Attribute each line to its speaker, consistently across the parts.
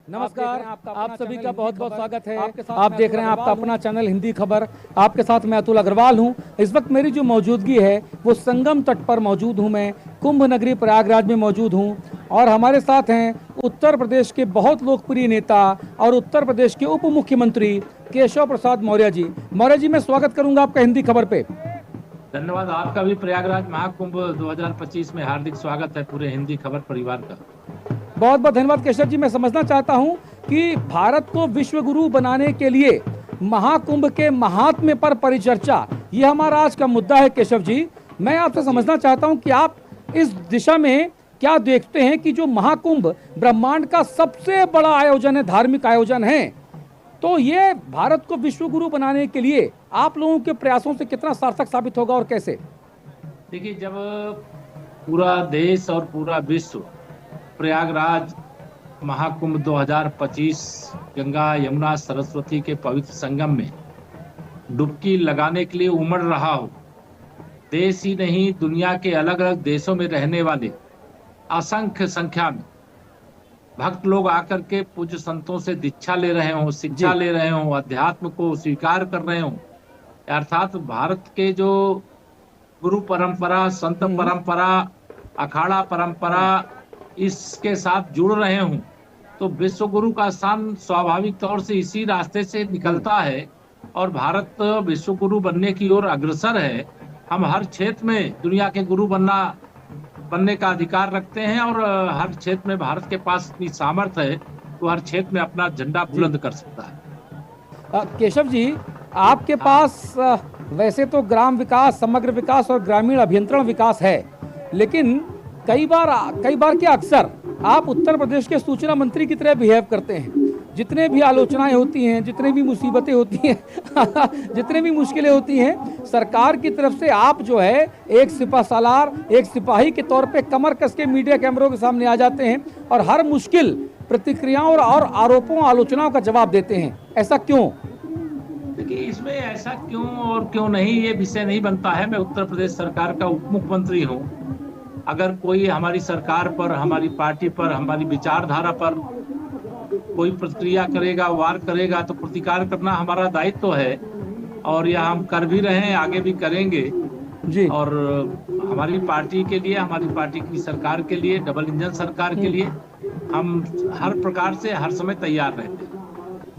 Speaker 1: नमस्कार, आप सभी का बहुत बहुत स्वागत है। आप देख रहे हैं आपका अपना चैनल हिंदी खबर। आपके साथ मैं अतुल अग्रवाल हूं। इस वक्त मेरी जो मौजूदगी है वो संगम तट पर मौजूद हूं। मैं कुंभ नगरी प्रयागराज में मौजूद हूं और हमारे साथ हैं उत्तर प्रदेश के बहुत लोकप्रिय नेता और उत्तर प्रदेश के उप मुख्यमंत्री केशव प्रसाद मौर्य जी। मौर्य जी, मैं स्वागत करूंगा आपका हिंदी खबर पे।
Speaker 2: धन्यवाद। आपका भी प्रयागराज महाकुंभ 2025 में हार्दिक स्वागत है पूरे हिंदी खबर परिवार का।
Speaker 1: बहुत बहुत धन्यवाद केशव जी। मैं समझना चाहता हूं कि भारत को विश्व गुरु बनाने के लिए महाकुंभ के महात्म्य पर परिचर्चा, ये हमारा आज का मुद्दा है। केशव जी, मैं आपसे समझना चाहता हूं कि आप इस दिशा में क्या देखते हैं कि जो महाकुंभ ब्रह्मांड का सबसे बड़ा आयोजन है, धार्मिक आयोजन है, तो ये भारत को विश्व गुरु बनाने के लिए आप लोगों के प्रयासों से कितना सार्थक साबित होगा और कैसे?
Speaker 2: देखिए, जब पूरा देश और पूरा विश्व प्रयागराज महाकुंभ 2025 गंगा यमुना सरस्वती के पवित्र संगम में डुबकी लगाने के लिए उमड़ रहा हो, देश ही नहीं दुनिया के अलग अलग देशों में रहने वाले असंख्य संख्या में भक्त लोग आकर के पूज्य संतों से दीक्षा ले रहे हों, शिक्षा ले रहे हों, अध्यात्म को स्वीकार कर रहे हों, अर्थात भारत के जो गुरु परंपरा, संत परंपरा, अखाड़ा परंपरा इसके साथ जुड़ रहे हों, तो विश्व गुरु का स्थान स्वाभाविक तौर से इसी रास्ते से निकलता है और भारत विश्व गुरु बनने की ओर अग्रसर है। हम हर क्षेत्र में दुनिया के गुरु बनने का अधिकार रखते हैं और हर क्षेत्र में भारत के पास इतनी सामर्थ्य है तो हर क्षेत्र में अपना झंडा बुलंद कर सकता है।
Speaker 1: केशव जी, आपके पास वैसे तो ग्राम विकास, समग्र विकास और ग्रामीण अभियंत्रण विकास है, लेकिन कई बार क्या अक्सर आप उत्तर प्रदेश के सूचना मंत्री की तरह बिहेव करते हैं। जितने भी आलोचनाएं होती हैं, जितने भी मुसीबतें होती हैं जितने भी मुश्किलें होती हैं, सरकार की तरफ से आप जो है एक सिपहसालार, एक सिपाही के तौर पे कमर कस के मीडिया कैमरों के सामने आ जाते हैं और हर मुश्किल प्रतिक्रियाओं और आरोपों आलोचनाओं का जवाब देते हैं। ऐसा क्यों?
Speaker 2: देखिए, इसमें ऐसा क्यों और क्यों नहीं ये विषय नहीं बनता है। मैं उत्तर प्रदेश सरकार का उप मुख्यमंत्री हूँ। अगर कोई हमारी सरकार पर, हमारी पार्टी पर, हमारी विचारधारा पर कोई प्रतिक्रिया करेगा, वार करेगा, तो प्रतिकार करना हमारा दायित्व है और यह हम कर भी रहे हैं, आगे भी करेंगे जी। और हमारी पार्टी के लिए, हमारी पार्टी की सरकार के लिए, डबल इंजन सरकार के लिए हम हर प्रकार से हर समय तैयार रहते हैं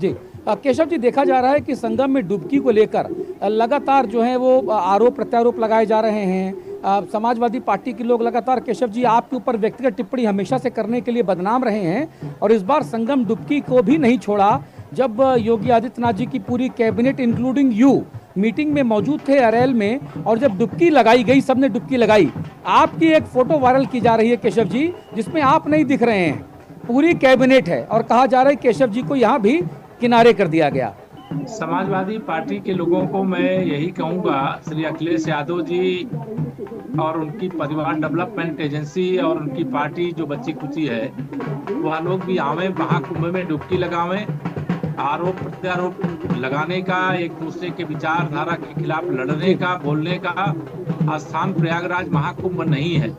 Speaker 1: जी। केशव जी, देखा जा रहा है कि संगम में डुबकी को लेकर लगातार जो है वो आरोप प्रत्यारोप लगाए जा रहे हैं। समाजवादी पार्टी के लोग लगातार केशव जी आपके ऊपर व्यक्तिगत टिप्पणी हमेशा से करने के लिए बदनाम रहे हैं और इस बार संगम डुबकी को भी नहीं छोड़ा। जब योगी आदित्यनाथ जी की पूरी कैबिनेट इंक्लूडिंग यू मीटिंग में मौजूद थे अरेल में, और जब डुबकी लगाई गई, सबने डुबकी लगाई, आपकी एक फोटो वायरल की जा रही है केशव जी, जिसमें आप नहीं दिख रहे हैं, पूरी कैबिनेट है और कहा जा रहा है केशव जी को यहाँ भी किनारे कर दिया गया।
Speaker 2: समाजवादी पार्टी के लोगों को मैं यही कहूंगा, श्री अखिलेश यादव जी और उनकी परिवार डेवलपमेंट एजेंसी और उनकी पार्टी जो बच्ची कुची है, वह लोग भी आवे महाकुंभ में डुबकी लगावें। आरोप प्रत्यारोप लगाने का, एक दूसरे के विचारधारा के खिलाफ लड़ने का, बोलने का स्थान प्रयागराज महाकुंभ नहीं है।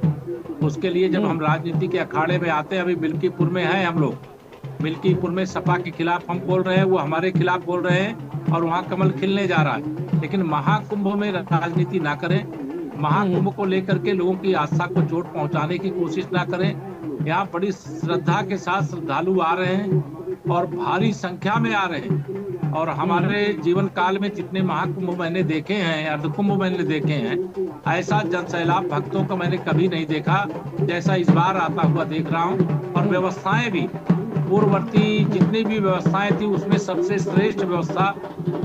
Speaker 2: उसके लिए जब हम राजनीति के अखाड़े में आते हैं, अभी मिल्कीपुर में हैं हम लोग, मिल्कीपुर में सपा के खिलाफ हम बोल रहे हैं, वो हमारे खिलाफ बोल रहे हैं और वहाँ कमल खिलने जा रहा है। लेकिन महाकुंभ में राजनीति ना करें, महाकुंभ को लेकर के लोगों की आस्था को चोट पहुंचाने की कोशिश ना करें। यहाँ बड़ी श्रद्धा के साथ श्रद्धालु आ रहे हैं और भारी संख्या में आ रहे हैं और हमारे जीवन काल में जितने महाकुंभ मैंने देखे हैं, अर्धकुंभ मैंने देखे हैं, ऐसा जनसैलाब भक्तों को मैंने कभी नहीं देखा जैसा इस बार आता हुआ देख रहा हूँ। और व्यवस्थाएं भी, पूर्ववर्ती जितनी भी व्यवस्थाएं थी उसमें सबसे श्रेष्ठ व्यवस्था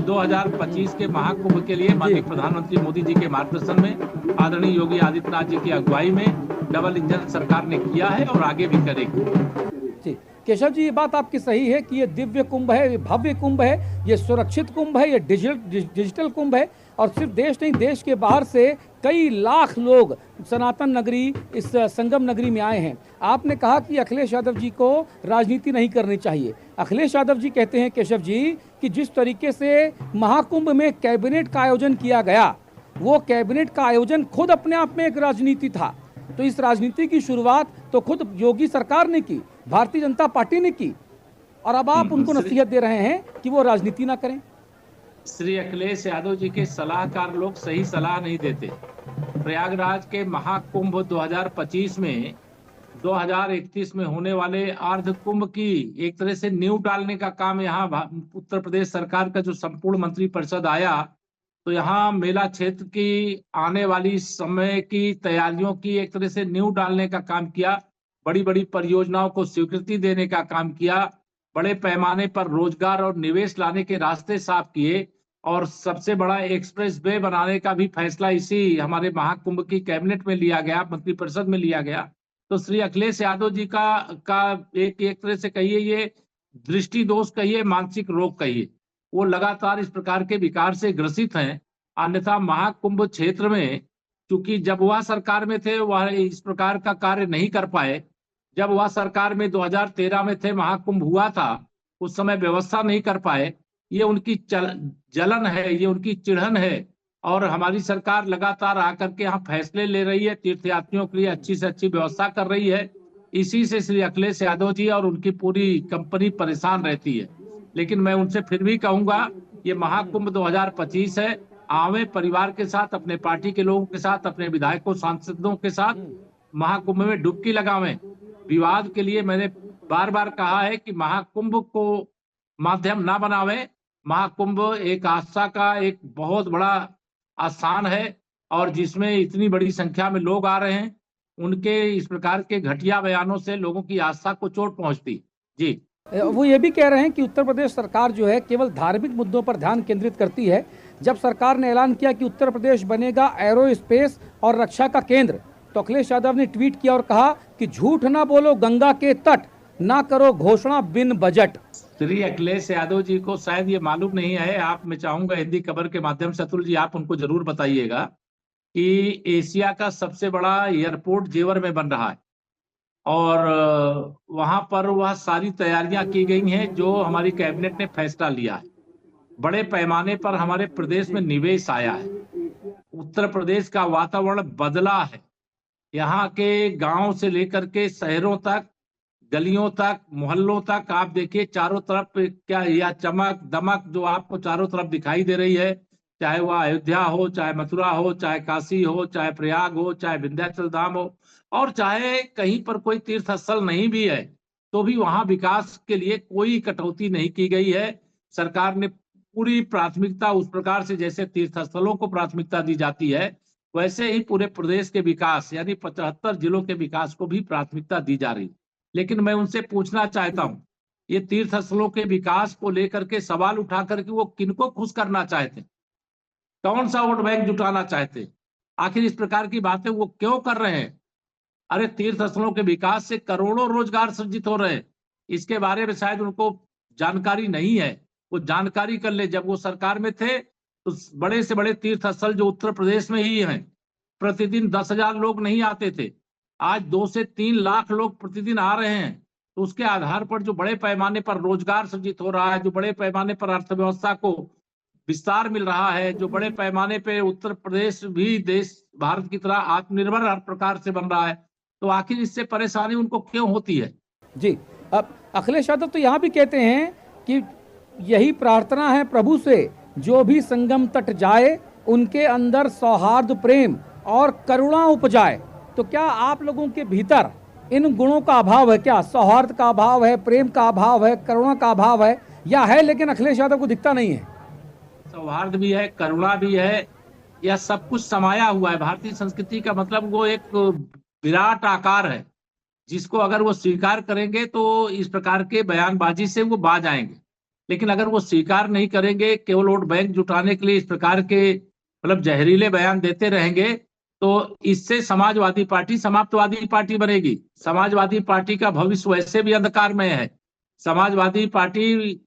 Speaker 2: 2025 के महाकुंभ के लिए माननीय प्रधानमंत्री मोदी जी के मार्गदर्शन में, आदरणीय योगी आदित्यनाथ जी की अगुवाई में डबल इंजन सरकार ने किया है और आगे भी करेगी।
Speaker 1: केशव जी, ये बात आपकी सही है कि ये दिव्य कुंभ है, ये भव्य कुंभ है, ये सुरक्षित कुंभ है, ये डिजिटल कुंभ है और सिर्फ देश नहीं, देश के बाहर से कई लाख लोग सनातन नगरी, इस संगम नगरी में आए हैं। आपने कहा कि अखिलेश यादव जी को राजनीति नहीं करनी चाहिए। अखिलेश यादव जी कहते हैं केशव जी कि जिस तरीके से महाकुंभ में कैबिनेट का आयोजन किया गया, वो कैबिनेट का आयोजन खुद अपने आप में एक राजनीति था। तो इस राजनीति की शुरुआत तो खुद योगी सरकार ने की, भारतीय जनता पार्टी ने की और अब आप उनको नसीहत दे रहे हैं कि वो राजनीति ना करें।
Speaker 2: श्री अखिलेश यादव जी के सलाहकार लोग सही सलाह नहीं देते। प्रयागराज के महाकुंभ 2025 में 2031 में होने वाले अर्ध कुंभ की एक तरह से नींव डालने का काम यहाँ उत्तर प्रदेश सरकार का जो संपूर्ण मंत्रिपरिषद आया, तो यहाँ मेला क्षेत्र की आने वाली समय की तैयारियों की एक तरह से नींव डालने का काम किया, बड़ी बड़ी परियोजनाओं को स्वीकृति देने का काम किया, बड़े पैमाने पर रोजगार और निवेश लाने के रास्ते साफ किए, और सबसे बड़ा एक्सप्रेस वे बनाने का भी फैसला इसी हमारे महाकुंभ की कैबिनेट में लिया गया, मंत्रिपरिषद में लिया गया। तो श्री अखिलेश यादव जी का एक तरह से कहिए, ये दृष्टि दोष कहिए, मानसिक रोग कहिए, वो लगातार इस प्रकार के विकार से ग्रसित हैं। अन्यथा महाकुंभ क्षेत्र में चूंकि जब वह सरकार में थे वह इस प्रकार का कार्य नहीं कर पाए, जब वह सरकार में 2013 में थे, महाकुंभ हुआ था, उस समय व्यवस्था नहीं कर पाए। ये उनकी जलन है, ये उनकी चिढ़न है, और हमारी सरकार लगातार आकर के यहाँ फैसले ले रही है, तीर्थयात्रियों के लिए अच्छी से अच्छी व्यवस्था कर रही है। इसी से श्री अखिलेश यादव जी और उनकी पूरी कंपनी परेशान रहती है। लेकिन मैं उनसे फिर भी कहूंगा, ये महाकुंभ 2025 है, आवे परिवार के साथ, अपने पार्टी के लोगों के साथ, अपने विधायकों सांसदों के साथ महाकुंभ में डुबकी लगावें। विवाद के लिए मैंने बार बार कहा है कि महाकुंभ को माध्यम ना बनावें। महाकुंभ एक आस्था का एक बहुत बड़ा स्थान है, और जिसमें इतनी बड़ी संख्या में लोग आ रहे हैं, उनके इस प्रकार के घटिया बयानों से लोगों की आस्था को चोट पहुंचती। जी,
Speaker 1: वो ये भी कह रहे हैं कि उत्तर प्रदेश सरकार जो है केवल धार्मिक मुद्दों पर ध्यान केंद्रित करती है। जब सरकार ने ऐलान किया कि उत्तर प्रदेश बनेगा एरो स्पेस और रक्षा का केंद्र, तो अखिलेश यादव ने ट्वीट किया और कहा कि झूठ ना बोलो गंगा के तट, ना करो घोषणा बिन बजट।
Speaker 2: श्री अखिलेश यादव जी को शायद ये मालूम नहीं है, आप मैं चाहूंगा हिंदी खबर के माध्यम से अतुल जी आप उनको जरूर बताइएगा कि एशिया का सबसे बड़ा एयरपोर्ट जेवर में बन रहा है, और वहां पर वह सारी तैयारियां की गई हैं जो हमारी कैबिनेट ने फैसला लिया है। बड़े पैमाने पर हमारे प्रदेश में निवेश आया है, उत्तर प्रदेश का वातावरण बदला है। यहाँ के गांव से लेकर के शहरों तक, गलियों तक, मोहल्लों तक आप देखिए, चारों तरफ क्या यह चमक दमक जो आपको चारों तरफ दिखाई दे रही है, चाहे वह अयोध्या हो, चाहे मथुरा हो, चाहे काशी हो, चाहे प्रयाग हो, चाहे विंध्याचल धाम हो, और चाहे कहीं पर कोई तीर्थ स्थल नहीं भी है तो भी वहां विकास के लिए कोई कटौती नहीं की गई है। सरकार ने पूरी प्राथमिकता उस प्रकार से, जैसे तीर्थ स्थलों को प्राथमिकता दी जाती है, वैसे ही पूरे प्रदेश के विकास यानी 75 जिलों के विकास को भी प्राथमिकता दी जा रही। लेकिन मैं उनसे पूछना चाहता हूं, ये तीर्थ स्थलों के विकास को लेकर के सवाल उठा करके वो किनको खुश करना चाहते, कौन सा वोट बैंक जुटाना चाहते, आखिर इस प्रकार की बातें वो क्यों कर रहे हैं? अरे तीर्थ स्थलों के विकास से करोड़ों रोजगार सृजित हो रहे हैं, इसके बारे में शायद उनको जानकारी नहीं है, वो जानकारी कर ले। जब वो सरकार में थे तो बड़े से बड़े तीर्थ स्थल जो उत्तर प्रदेश में ही हैं, प्रतिदिन 10,000 लोग नहीं आते थे, आज 2 से 3 लाख लोग प्रतिदिन आ रहे हैं। तो उसके आधार पर जो बड़े पैमाने पर रोजगार सृजित हो रहा है, जो बड़े पैमाने पर अर्थव्यवस्था को विस्तार मिल रहा है, जो बड़े पैमाने पे उत्तर प्रदेश भी देश भारत की तरह आत्मनिर्भर हर प्रकार से बन रहा है, तो आखिर इससे परेशानी उनको क्यों होती है?
Speaker 1: जी, अब अखिलेश यादव तो यहाँ भी कहते हैं कि यही प्रार्थना है प्रभु से, जो भी संगम तट जाए उनके अंदर सौहार्द, प्रेम और करुणा उपजाए। तो क्या आप लोगों के भीतर इन गुणों का अभाव है? क्या सौहार्द का अभाव है, प्रेम का अभाव है, करुणा का अभाव है, या है लेकिन अखिलेश यादव को दिखता नहीं है?
Speaker 2: सौहार्द भी है, करुणा भी है, यह सब कुछ समाया हुआ है। भारतीय संस्कृति का मतलब वो एक विराट आकार है, जिसको अगर वो स्वीकार करेंगे तो इस प्रकार के बयानबाजी से वो बाज आएंगे। लेकिन अगर वो स्वीकार नहीं करेंगे, केवल वोट बैंक जुटाने के लिए इस प्रकार के मतलब जहरीले बयान देते रहेंगे, तो इससे समाजवादी पार्टी समाप्तवादी पार्टी बनेगी। समाजवादी पार्टी का भविष्य वैसे भी अंधकार में है। समाजवादी पार्टी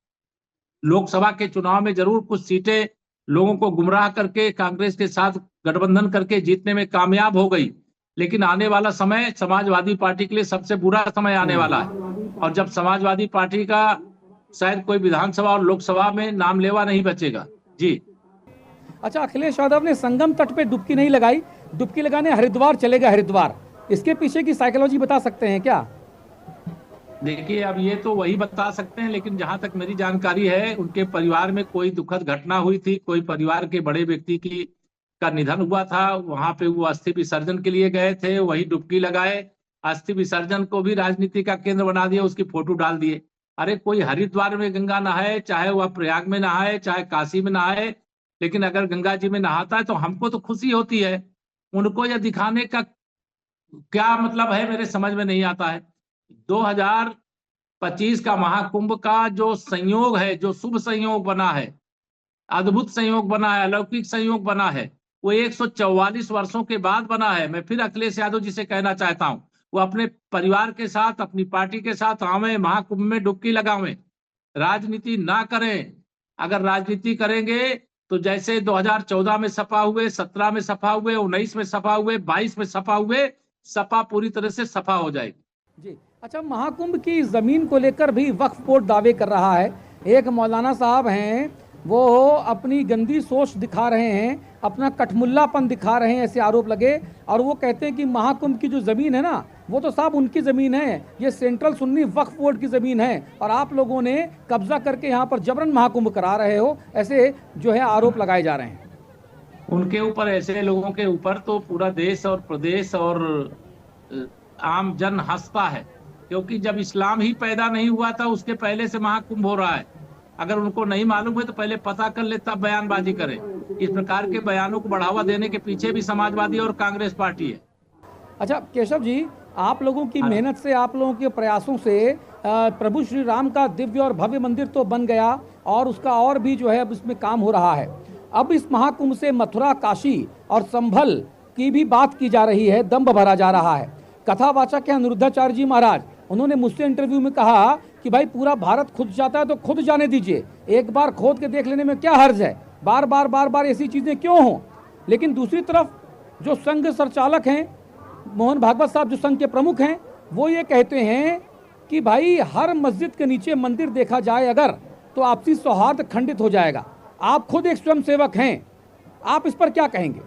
Speaker 2: लोकसभा के चुनाव में जरूर कुछ सीटें लोगों को गुमराह करके कांग्रेस के साथ गठबंधन करके जीतने में कामयाब हो गई, लेकिन आने वाला समय समाजवादी पार्टी के लिए सबसे बुरा समय आने वाला है, और जब समाजवादी पार्टी का शायद कोई विधानसभा और लोकसभा में नाम लेवा नहीं बचेगा। जी,
Speaker 1: अच्छा, अखिलेश यादव ने संगम तट पे डुबकी नहीं लगाई, डुबकी लगाने हरिद्वार चले गए। हरिद्वार, इसके पीछे की साइकोलॉजी बता सकते हैं क्या?
Speaker 2: देखिए, अब ये तो वही बता सकते हैं, लेकिन जहां तक मेरी जानकारी है, उनके परिवार में कोई दुखद घटना हुई थी, कोई परिवार के बड़े व्यक्ति की का निधन हुआ था, वहां पे वो अस्थि विसर्जन के लिए गए थे, वही डुबकी लगाए। अस्थि विसर्जन को भी राजनीति का केंद्र बना दिया, उसकी फोटो डाल दिए। अरे कोई हरिद्वार में गंगा नहाए, चाहे वह प्रयाग में नहाए, चाहे काशी में नहाए, लेकिन अगर गंगा जी में नहाता है तो हमको तो खुशी होती है। उनको यह दिखाने का क्या मतलब है, मेरे समझ में नहीं आता है। 2025 का महाकुंभ का जो संयोग है, जो शुभ संयोग बना है, अद्भुत संयोग बना है, अलौकिक संयोग बना है, वो 144 वर्षों के बाद बना है। मैं फिर अखिलेश यादव जी से कहना चाहता हूं, वो अपने परिवार के साथ, अपनी पार्टी के साथ आवे, महाकुंभ में डुबकी लगावें, राजनीति ना करें। अगर राजनीति करेंगे तो जैसे 2014 में सपा हुए, 17 में सपा हुए, 19 में सपा हुए, 22 में सपा हुए, सपा पूरी तरह से सफा हो जाएगी।
Speaker 1: जी। अच्छा, महाकुंभ की जमीन को लेकर भी वक्फ बोर्ड दावे कर रहा है। एक मौलाना साहब हैं, वो अपनी गंदी सोच दिखा रहे हैं, अपना कठमुल्लापन दिखा रहे हैं, ऐसे आरोप लगे। और वो कहते हैं कि महाकुंभ की जो जमीन है ना, वो तो साहब उनकी जमीन है, ये सेंट्रल सुन्नी वक्फ बोर्ड की जमीन है, और आप लोगों ने कब्जा करके यहाँ पर जबरन महाकुंभ करा रहे हो, ऐसे जो है आरोप लगाए जा रहे हैं।
Speaker 2: उनके ऊपर, ऐसे लोगों के ऊपर तो पूरा देश और प्रदेश और आम जन हंसता है, क्योंकि जब इस्लाम ही पैदा नहीं हुआ था उसके पहले से महाकुंभ हो रहा है। अगर उनको नहीं मालूम है तो पहले पता कर ले, तब बयानबाजी करें। इस प्रकार के बयानों को बढ़ावा देने के पीछे भी समाजवादी और कांग्रेस पार्टी है।
Speaker 1: अच्छा केशव जी, आप लोगों की मेहनत से, आप लोगों के प्रयासों से प्रभु श्री राम का दिव्य और भव्य मंदिर तो बन गया, और उसका और भी जो है अब इसमें काम हो रहा है। अब इस महाकुंभ से मथुरा, काशी और संभल की भी बात की जा रही है, दम्भ भरा जा रहा है। कथावाचक है अनिरुद्धाचार्य जी महाराज, उन्होंने मुझसे इंटरव्यू में कहा कि भाई पूरा भारत खुद जाता है तो खुद जाने दीजिए, एक बार खोद के देख लेने में क्या हर्ज है, बार बार ऐसी चीज़ें क्यों हों। लेकिन दूसरी तरफ जो संघ संचालक हैं, मोहन भागवत साहब जो संघ के प्रमुख हैं, वो ये कहते हैं कि भाई हर मस्जिद के नीचे मंदिर देखा जाए अगर, तो आपसी सौहार्द खंडित हो जाएगा। आप खुद एक स्वयंसेवक हैं, आप इस पर क्या कहेंगे?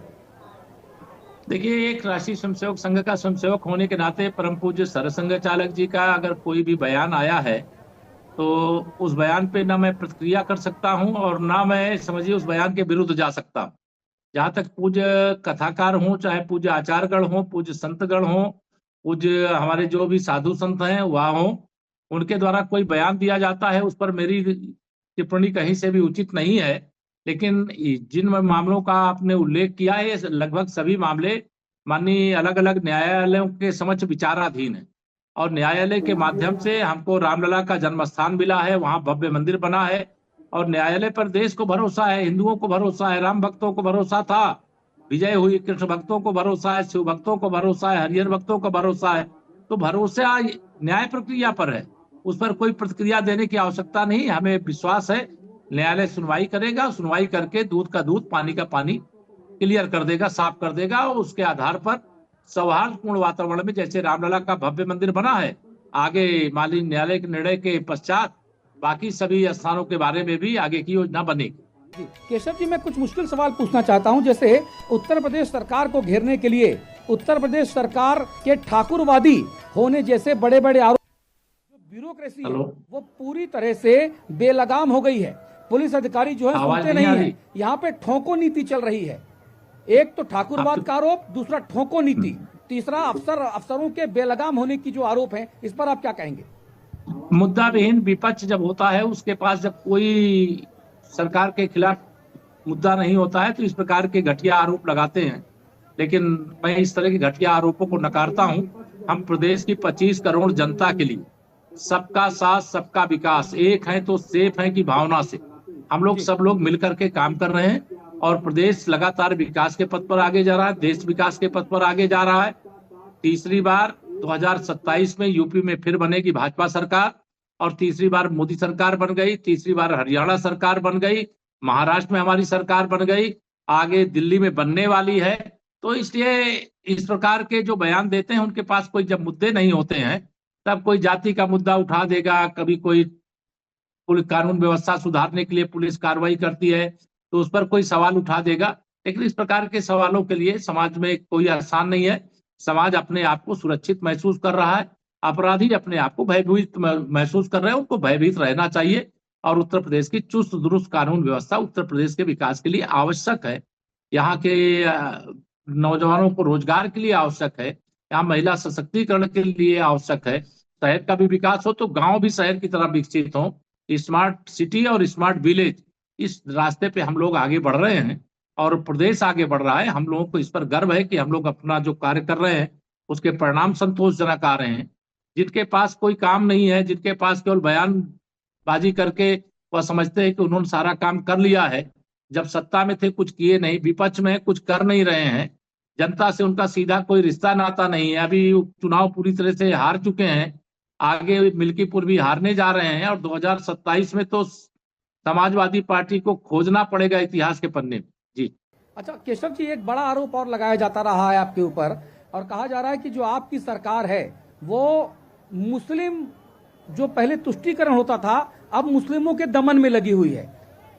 Speaker 2: देखिए, एक राष्ट्रीय स्वयंसेवक संघ का स्वयंसेवक होने के नाते परम पूज्य सरसंघ चालक जी का अगर कोई भी बयान आया है तो उस बयान पे ना मैं प्रतिक्रिया कर सकता हूं और ना मैं समझिए उस बयान के विरुद्ध जा सकता हूं। जहां तक पूज्य कथाकार हों, चाहे पूज्य आचार्यगण हों, पूज्य संतगण हों, पूज्य हमारे जो भी साधु संत हैं वह हों, उनके द्वारा कोई बयान दिया जाता है, उस पर मेरी टिप्पणी कहीं से भी उचित नहीं है। लेकिन जिन मामलों का आपने उल्लेख किया है, लगभग सभी मामले माननीय अलग अलग न्यायालयों के समक्ष विचाराधीन है, और न्यायालय के माध्यम से हमको रामलला का जन्म स्थान मिला है, वहां भव्य मंदिर बना है, और न्यायालय पर देश को भरोसा है, हिंदुओं को भरोसा है, राम भक्तों को भरोसा था, विजय हुई, कृष्ण भक्तों को भरोसा है, शिव भक्तों को भरोसा है, हरिहर भक्तों को भरोसा है। तो भरोसा न्याय प्रक्रिया पर है, उस पर कोई प्रतिक्रिया देने की आवश्यकता नहीं। हमें विश्वास है न्यायालय सुनवाई करेगा, सुनवाई करके दूध का दूध, पानी का पानी क्लियर कर देगा, साफ कर देगा, और उसके आधार पर सौहार्दपूर्ण वातावरण में जैसे रामलला का भव्य मंदिर बना है, आगे माननीय न्यायालय के निर्णय के पश्चात बाकी सभी स्थानों के बारे में भी आगे की योजना बनेगी।
Speaker 1: केशव जी, मैं कुछ मुश्किल सवाल पूछना चाहता हूं। जैसे उत्तर प्रदेश सरकार को घेरने के लिए उत्तर प्रदेश सरकार के ठाकुरवादी होने जैसे बड़े बड़े आरोप, ब्यूरोक्रेसी है वो पूरी तरह से बेलगाम हो गई है। पुलिस अधिकारी जो है सुनते नहीं है, यहाँ पे ठोको नीति चल रही है। एक तो ठाकुरवाद का आरोप, दूसरा ठोको नीति, तीसरा अफसरों के बेलगाम होने की जो आरोप है, इस पर आप क्या कहेंगे?
Speaker 2: मुद्दा विहीन विपक्ष जब होता है, उसके पास जब कोई सरकार के खिलाफ मुद्दा नहीं होता है तो इस प्रकार के घटिया आरोप लगाते हैं। लेकिन मैं इस तरह के घटिया आरोपों को नकारता हूं। हम प्रदेश की 25 करोड़ जनता के लिए सबका साथ, सबका विकास, एक है तो सेफ है की भावना से हम लोग सब लोग मिलकर के काम कर रहे हैं, और प्रदेश लगातार विकास के पथ पर आगे जा रहा है, देश विकास के पथ पर आगे जा रहा है। तीसरी बार 2027 में यूपी में फिर बनेगी भाजपा सरकार, और तीसरी बार मोदी सरकार बन गई, तीसरी बार हरियाणा सरकार बन गई, महाराष्ट्र में हमारी सरकार बन गई, आगे दिल्ली में बनने वाली है। तो इसलिए इस प्रकार के जो बयान देते हैं, उनके पास कोई जब मुद्दे नहीं होते हैं, तब कोई जाति का मुद्दा उठा देगा, कभी कोई पुलिस कानून व्यवस्था सुधारने के लिए पुलिस कार्रवाई करती है तो उस पर कोई सवाल उठा देगा। लेकिन इस प्रकार के सवालों के लिए समाज में कोई आसान नहीं है। समाज अपने आप को सुरक्षित महसूस कर रहा है। अपराधी अपने आप को भयभीत महसूस कर रहे हैं, उनको भयभीत रहना चाहिए। और उत्तर प्रदेश की चुस्त दुरुस्त कानून व्यवस्था उत्तर प्रदेश के विकास के लिए आवश्यक है। यहाँ के नौजवानों को रोजगार के लिए आवश्यक है, यहाँ महिला सशक्तिकरण के लिए आवश्यक है। शहर का भी विकास हो तो गांव भी शहर की तरह विकसित हो। स्मार्ट सिटी और स्मार्ट विलेज, इस रास्ते पे हम लोग आगे बढ़ रहे हैं और प्रदेश आगे बढ़ रहा है। हम लोगों को इस पर गर्व है कि हम लोग अपना जो कार्य कर रहे हैं उसके परिणाम संतोषजनक आ रहे हैं। जिनके पास कोई काम नहीं है, जिनके पास केवल बयानबाजी करके वह समझते हैं कि उन्होंने सारा काम कर लिया है, जब सत्ता में थे कुछ किए नहीं, विपक्ष में कुछ कर नहीं रहे हैं, जनता से उनका सीधा कोई रिश्ता नाता नहीं है। अभी चुनाव पूरी तरह से हार चुके हैं, आगे मिल्कीपुर भी हारने जा रहे हैं और 2027 में तो समाजवादी पार्टी को खोजना पड़ेगा इतिहास के पन्ने में। जी
Speaker 1: अच्छा केशव जी, एक बड़ा आरोप और लगाया जाता रहा है आपके ऊपर और कहा जा रहा है कि जो आपकी सरकार है वो मुस्लिम जो पहले तुष्टीकरण होता था अब मुस्लिमों के दमन में लगी हुई है।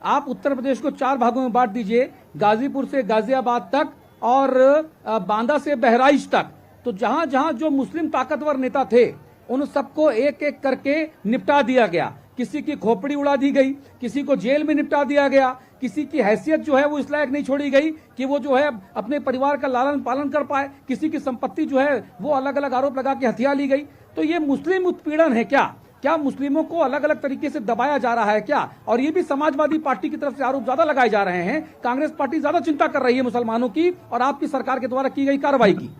Speaker 1: आप उत्तर प्रदेश को 4 भागों में बांट दीजिए, गाजीपुर से गाजियाबाद तक और बांदा से बहराइच तक। तो जहां जहां जो मुस्लिम ताकतवर नेता थे उन सबको एक एक करके निपटा दिया गया। किसी की खोपड़ी उड़ा दी गई, किसी को जेल में निपटा दिया गया, किसी की हैसियत जो है वो इस लायक नहीं छोड़ी गई कि वो जो है अपने परिवार का लालन पालन कर पाए, किसी की संपत्ति जो है वो अलग अलग आरोप लगा के हथिया ली गई। तो ये मुस्लिम उत्पीड़न है क्या? क्या मुस्लिमों को अलग अलग तरीके से दबाया जा रहा है क्या? और ये भी समाजवादी पार्टी की तरफ से आरोप ज्यादा लगाए जा रहे हैं। कांग्रेस पार्टी ज्यादा चिंता कर रही है मुसलमानों की और आपकी सरकार के द्वारा की गई कार्रवाई की।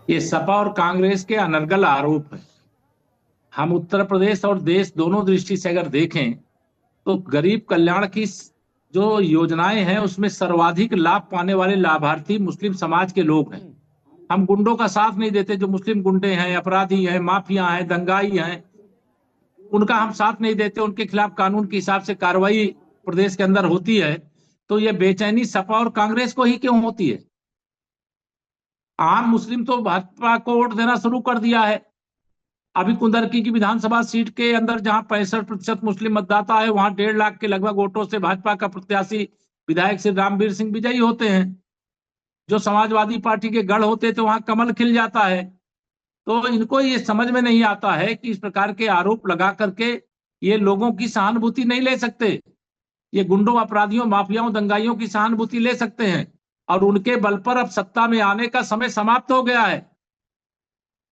Speaker 2: ये सपा और कांग्रेस के अनर्गल आरोप है। हम उत्तर प्रदेश और देश दोनों दृष्टि से अगर देखें तो गरीब कल्याण की जो योजनाएं हैं उसमें सर्वाधिक लाभ पाने वाले लाभार्थी मुस्लिम समाज के लोग हैं। हम गुंडों का साथ नहीं देते। जो मुस्लिम गुंडे हैं, अपराधी हैं, माफिया हैं, दंगाई हैं, उनका हम साथ नहीं देते। उनके खिलाफ कानून के हिसाब से कार्रवाई प्रदेश के अंदर होती है। तो ये बेचैनी सपा और कांग्रेस को ही क्यों होती है? आम मुस्लिम तो भाजपा को वोट देना शुरू कर दिया है। अभी कुंदरकी की विधानसभा सीट के अंदर जहां 65% मुस्लिम मतदाता है, वहां 1.5 लाख के लगभग वोटों से भाजपा का प्रत्याशी विधायक श्री रामवीर सिंह विजयी होते हैं। जो समाजवादी पार्टी के गढ़ होते थे वहां कमल खिल जाता है। तो इनको ये समझ में नहीं आता है कि इस प्रकार के आरोप लगा करके ये लोगों की सहानुभूति नहीं ले सकते। ये गुंडों, अपराधियों, माफियाओं, दंगाइयों की सहानुभूति ले सकते हैं और उनके बल पर अब सत्ता में आने का समय समाप्त हो गया है।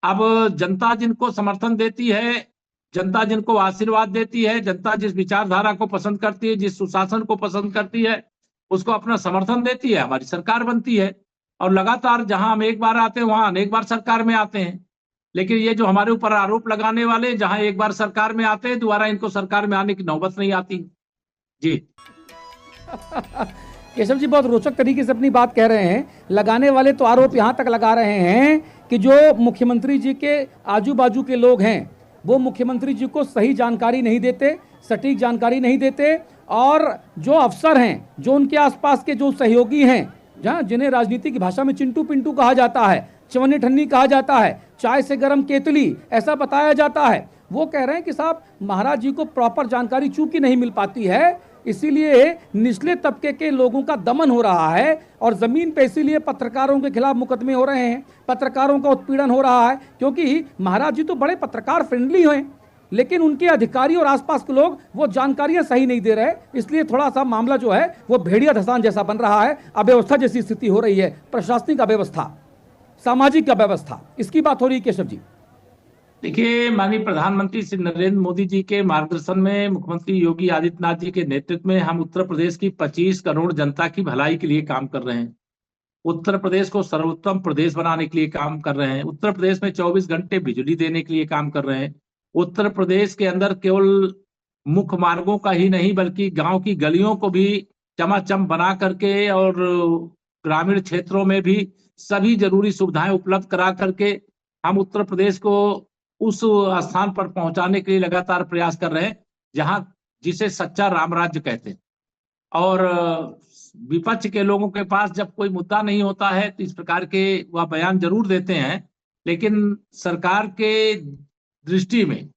Speaker 2: अब जनता जिनको समर्थन देती है, जनता जिनको आशीर्वाद देती है, जनता जिस विचारधारा को पसंद करती है, जिस सुशासन को पसंद करती है, उसको अपना समर्थन देती है, हमारी सरकार बनती है। और लगातार जहां हम एक बार आते हैं वहां अनेक बार सरकार में आते हैं। लेकिन ये जो हमारे ऊपर आरोप लगाने वाले, जहां एक बार सरकार में आते हैं दोबारा इनको सरकार में आने की नौबत नहीं आती। जी
Speaker 1: केशव जी बहुत रोचक तरीके से अपनी बात कह रहे हैं। लगाने वाले तो आरोप यहां तक लगा रहे हैं कि जो मुख्यमंत्री जी के आजू बाजू के लोग हैं वो मुख्यमंत्री जी को सही जानकारी नहीं देते, सटीक जानकारी नहीं देते। और जो अफसर हैं, जो उनके आसपास के जो सहयोगी हैं, जहां जिन्हें राजनीति की भाषा में चिंटू पिंटू कहा जाता है, चवन्नी ठन्नी कहा जाता है, चाय से गर्म केतली ऐसा बताया जाता है, वो कह रहे हैं कि साहब महाराज जी को प्रॉपर जानकारी चूंकि नहीं मिल पाती है, इसीलिए निचले तबके के लोगों का दमन हो रहा है और जमीन पे इसीलिए पत्रकारों के खिलाफ मुकदमे हो रहे हैं, पत्रकारों का उत्पीड़न हो रहा है। क्योंकि महाराज जी तो बड़े पत्रकार फ्रेंडली हैं, लेकिन उनके अधिकारी और आसपास के लोग वो जानकारियां सही नहीं दे रहे, इसलिए थोड़ा सा मामला जो है वो भेड़िया धसान जैसा बन रहा है। अव्यवस्था जैसी स्थिति हो रही है, प्रशासनिक अव्यवस्था, सामाजिक अव्यवस्था, इसकी बात हो रही है केशव जी।
Speaker 2: देखिए, माननीय प्रधानमंत्री श्री नरेंद्र मोदी जी के मार्गदर्शन में, मुख्यमंत्री योगी आदित्यनाथ जी के नेतृत्व में हम उत्तर प्रदेश की 25 करोड़ जनता की भलाई के लिए काम कर रहे हैं। उत्तर प्रदेश को सर्वोत्तम प्रदेश बनाने के लिए काम कर रहे हैं। उत्तर प्रदेश में 24 घंटे बिजली देने के लिए काम कर रहे हैं। उत्तर प्रदेश के अंदर केवल मुख्य मार्गों का ही नहीं बल्कि गांव की गलियों को भी चमाचम बना करके और ग्रामीण क्षेत्रों में भी सभी जरूरी सुविधाएं उपलब्ध करा करके हम उत्तर प्रदेश को उस स्थान पर पहुंचाने के लिए लगातार प्रयास कर रहे हैं जहां जिसे सच्चा राम राज्य कहते हैं। और विपक्ष के लोगों के पास जब कोई मुद्दा नहीं होता है तो इस प्रकार के वह बयान जरूर देते हैं, लेकिन सरकार के दृष्टि में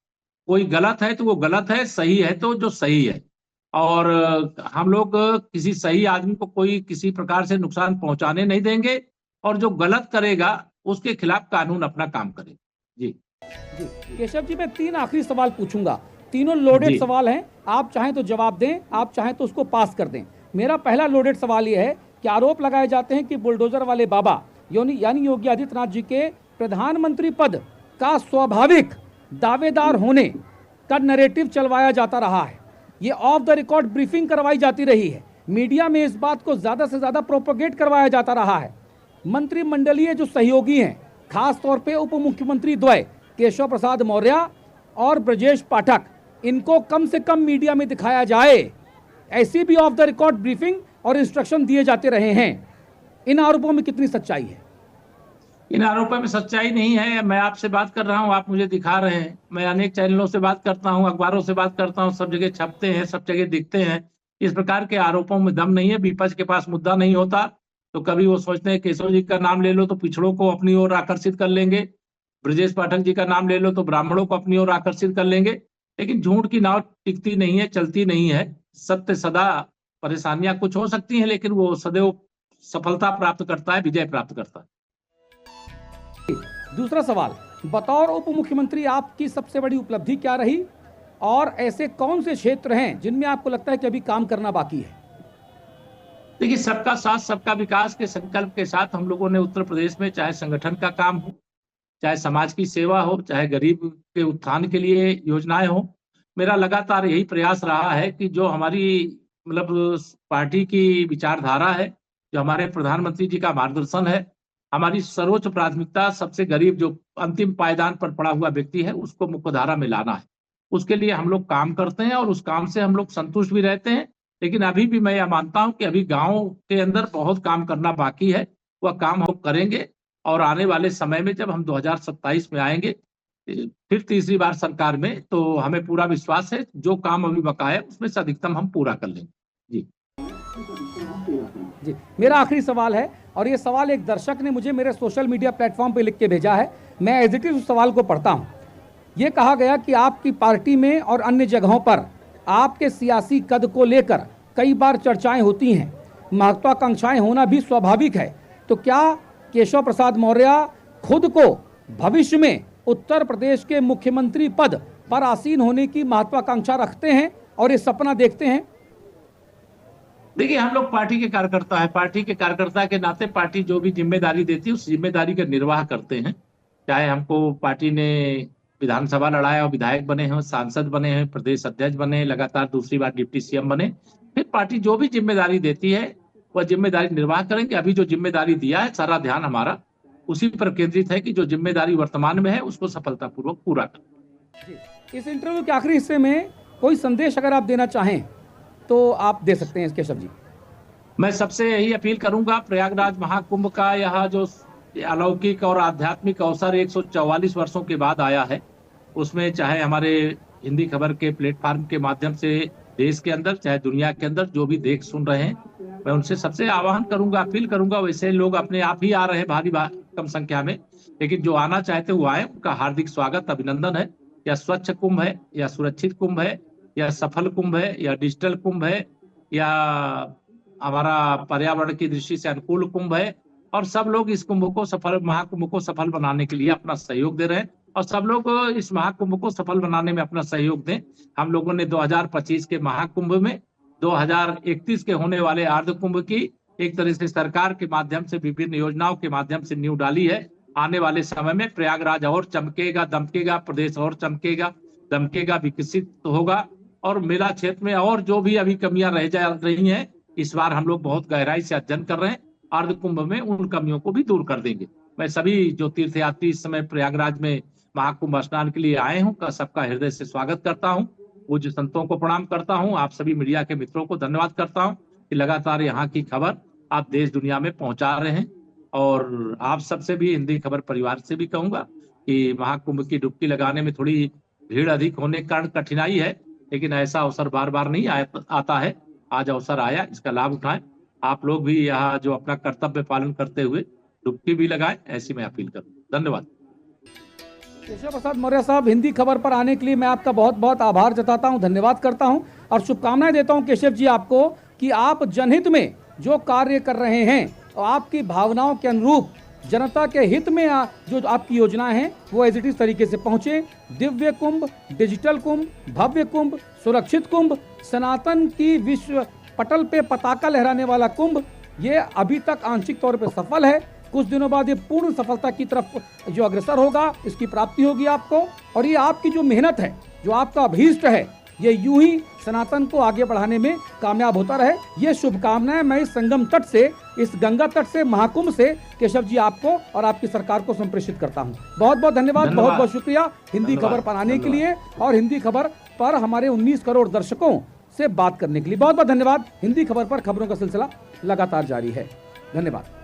Speaker 2: कोई गलत है तो वो गलत है, सही है तो जो सही है। और हम लोग किसी सही आदमी को कोई किसी प्रकार से नुकसान पहुंचाने नहीं देंगे और जो गलत करेगा उसके खिलाफ कानून अपना काम करेगा। जी।
Speaker 1: जी केशव जी, मैं 3 आखिरी सवाल पूछूंगा, तीनों लोडेड
Speaker 2: जी
Speaker 1: सवाल हैं, आप चाहें तो जवाब दें, आप चाहें तो उसको पास कर दें। मेरा पहला लोडेड सवाल यह है कि आरोप लगाए जाते हैं कि बुलडोजर वाले बाबा यानी योगी आदित्यनाथ जी के प्रधानमंत्री पद का स्वाभाविक दावेदार होने का नैरेटिव चलवाया जाता रहा है। ये ऑफ द रिकॉर्ड ब्रीफिंग करवाई जाती रही है, मीडिया में इस बात को ज़्यादा से ज़्यादा प्रोपोगेट करवाया जाता रहा है। मंत्रिमंडलीय जो सहयोगी हैं, खास तौर पे उप मुख्यमंत्री द्वय केशव प्रसाद मौर्य और ब्रजेश पाठक, इनको कम से कम मीडिया में दिखाया जाए, ऐसी भी ऑफ द रिकॉर्ड ब्रीफिंग और इंस्ट्रक्शन दिए जाते रहे हैं। इन आरोपों में कितनी सच्चाई है?
Speaker 2: इन आरोपों में सच्चाई नहीं है। मैं आपसे बात कर रहा हूं, आप मुझे दिखा रहे हैं। मैं अनेक चैनलों से बात करता हूं, अखबारों से बात करता हूं, सब जगह छपते हैं, सब जगह दिखते हैं। इस प्रकार के आरोपों में दम नहीं है। विपक्ष के पास मुद्दा नहीं होता तो कभी वो सोचते हैं केशव जी का नाम ले लो तो पिछड़ों को अपनी ओर आकर्षित कर लेंगे, ब्रजेश पाठक जी का नाम ले लो तो ब्राह्मणों को अपनी ओर आकर्षित कर लेंगे। लेकिन झूठ की नाव टिकती नहीं है, चलती नहीं है। सत्य सदा, परेशानियां कुछ हो सकती हैं लेकिन वो सदैव सफलता प्राप्त करता है, विजय प्राप्त करता है।
Speaker 1: दूसरा सवाल, बतौर उप मुख्यमंत्री आपकी सबसे बड़ी उपलब्धि क्या रही, और ऐसे कौन से क्षेत्र हैं जिनमें आपको लगता है कि अभी काम करना बाकी है?
Speaker 2: देखिए, सबका साथ सबका विकास के संकल्प के साथ हम लोगों ने उत्तर प्रदेश में, चाहे संगठन का काम हो, चाहे समाज की सेवा हो, चाहे गरीब के उत्थान के लिए योजनाएं हो, मेरा लगातार यही प्रयास रहा है कि जो हमारी मतलब पार्टी की विचारधारा है, जो हमारे प्रधानमंत्री जी का मार्गदर्शन है, हमारी सर्वोच्च प्राथमिकता सबसे गरीब जो अंतिम पायदान पर पड़ा हुआ व्यक्ति है उसको मुख्यधारा में लाना है। उसके लिए हम लोग काम करते हैं और उस काम से हम लोग संतुष्ट भी रहते हैं। लेकिन अभी भी मैं यह मानता हूं कि अभी गांव के अंदर बहुत काम करना बाकी है। वह काम हम करेंगे और आने वाले समय में जब हम 2027 में आएंगे फिर तीसरी बार सरकार में, तो हमें पूरा विश्वास है जो काम अभी बकाया है उसमें से अधिकतम हम पूरा कर लेंगे। जी
Speaker 1: जी, मेरा आखिरी सवाल है, और ये सवाल एक दर्शक ने मुझे मेरे सोशल मीडिया प्लेटफॉर्म पे लिख के भेजा है। मैं एज इट इज उस सवाल को पढ़ता हूँ। ये कहा गया कि आपकी पार्टी में और अन्य जगहों पर आपके सियासी कद को लेकर कई बार चर्चाएं होती हैं, महत्वाकांक्षाएं होना भी स्वाभाविक है। तो क्या केशव प्रसाद मौर्य खुद को भविष्य में उत्तर प्रदेश के मुख्यमंत्री पद पर आसीन होने की महत्वाकांक्षा रखते हैं और ये सपना देखते हैं?
Speaker 2: देखिए, हम लोग पार्टी के कार्यकर्ता है, पार्टी के कार्यकर्ता के नाते पार्टी जो भी जिम्मेदारी देती है उस जिम्मेदारी का निर्वाह करते हैं। चाहे हमको पार्टी ने विधानसभा लड़ाया और विधायक बने हैं, सांसद बने हैं, प्रदेश अध्यक्ष बने हैं, लगातार दूसरी बार डिप्टी सीएम बने, फिर पार्टी जो भी जिम्मेदारी देती है वह जिम्मेदारी निर्वाह करेंगे। अभी जो जिम्मेदारी दिया है सारा ध्यान हमारा उसी पर केंद्रित है कि जो जिम्मेदारी वर्तमान में है उसको सफलतापूर्वक पूरा करें।
Speaker 1: इस इंटरव्यू के आखिरी हिस्से में कोई संदेश अगर आप देना चाहें तो आप दे सकते हैं केशव जी।
Speaker 2: मैं सबसे यही अपील करूंगा, प्रयागराज महाकुंभ का यह जो अलौकिक और आध्यात्मिक अवसर 144 वर्षों के बाद आया है, उसमें चाहे हमारे हिंदी खबर के प्लेटफॉर्म के माध्यम से देश के अंदर चाहे दुनिया के अंदर जो भी देख सुन रहे हैं, मैं उनसे सबसे आह्वान करूंगा, अपील करूंगा। वैसे लोग अपने आप ही आ रहे हैं भारी कम संख्या में, लेकिन जो आना चाहते वो आए, उनका हार्दिक स्वागत अभिनंदन है। या स्वच्छ कुंभ है, या सुरक्षित कुंभ है, या सफल कुंभ है, या डिजिटल कुंभ है, या हमारा पर्यावरण की दृष्टि से अनुकूल कुंभ है, और सब लोग इस कुंभ को सफल, महाकुंभ को सफल बनाने के लिए अपना सहयोग दे रहे हैं और सब लोग इस महाकुंभ को सफल बनाने में अपना सहयोग दें। हम लोगों ने 2025 के महाकुंभ में 2031 के होने वाले अर्ध कुंभ की एक तरह से सरकार के माध्यम से विभिन्न योजनाओं के माध्यम से नींव डाली है। आने वाले समय में प्रयागराज और चमकेगा, दमकेगा, प्रदेश और चमकेगा, दमकेगा, विकसित होगा, और मेला क्षेत्र में और जो भी अभी कमियां रह जा रही हैं इस बार हम लोग बहुत गहराई से अध्ययन कर रहे हैं। अर्ध कुंभ में उन कमियों को भी दूर कर देंगे। मैं सभी जो तीर्थयात्री इस समय प्रयागराज में महाकुंभ स्नान के लिए आए हूं का सबका हृदय से स्वागत करता हूं। पूज्य संतों को प्रणाम करता हूं। आप सभी मीडिया के मित्रों को धन्यवाद करता हूं कि लगातार यहाँ की खबर आप देश दुनिया में पहुंचा रहे हैं। और आप सबसे भी, हिंदी खबर परिवार से भी कहूंगा कि महाकुंभ की डुबकी लगाने में थोड़ी भीड़ अधिक होने के कारण कठिनाई है, लेकिन ऐसा अवसर बार बार नहीं आता है। आज अवसर आया, इसका लाभ उठाएं। आप लोग भी यहाँ जो अपना कर्तव्य पालन करते हुए डुबकी भी लगाएं, ऐसी मैं अपील करूं। धन्यवाद।
Speaker 1: केशव प्रसाद मौर्य साहब, हिंदी खबर पर आने के लिए मैं आपका बहुत बहुत आभार जताता हूं, धन्यवाद करता हूं और शुभकामनाएं देता हूं केशव जी आपको कि आप जनहित में जो कार्य कर रहे हैं और आपकी भावनाओं के अनुरूप जनता के हित में जो आपकी योजनाएं हैं वो एज इट इज तरीके से पहुंचे। दिव्य कुंभ, डिजिटल कुंभ, भव्य कुंभ, सुरक्षित कुंभ, सनातन की विश्व पटल पे पताका लहराने वाला कुंभ, ये अभी तक आंशिक तौर पे सफल है। कुछ दिनों बाद ये पूर्ण सफलता की तरफ जो अग्रसर होगा, इसकी प्राप्ति होगी आपको। और ये आपकी जो मेहनत है, जो आपका अभीष्ट है, ये यूं ही सनातन को आगे बढ़ाने में कामयाब होता रहे। ये शुभकामनाएं मैं इस संगम तट से, इस गंगा तट से, महाकुंभ से केशव जी आपको और आपकी सरकार को संप्रेषित करता हूं। बहुत बहुत धन्यवाद, बहुत बहुत शुक्रिया हिंदी खबर पर आने के लिए और हिंदी खबर पर हमारे 19 करोड़ दर्शकों से बात करने के लिए। बहुत बहुत धन्यवाद। हिंदी खबर पर खबरों का सिलसिला लगातार जारी है। धन्यवाद।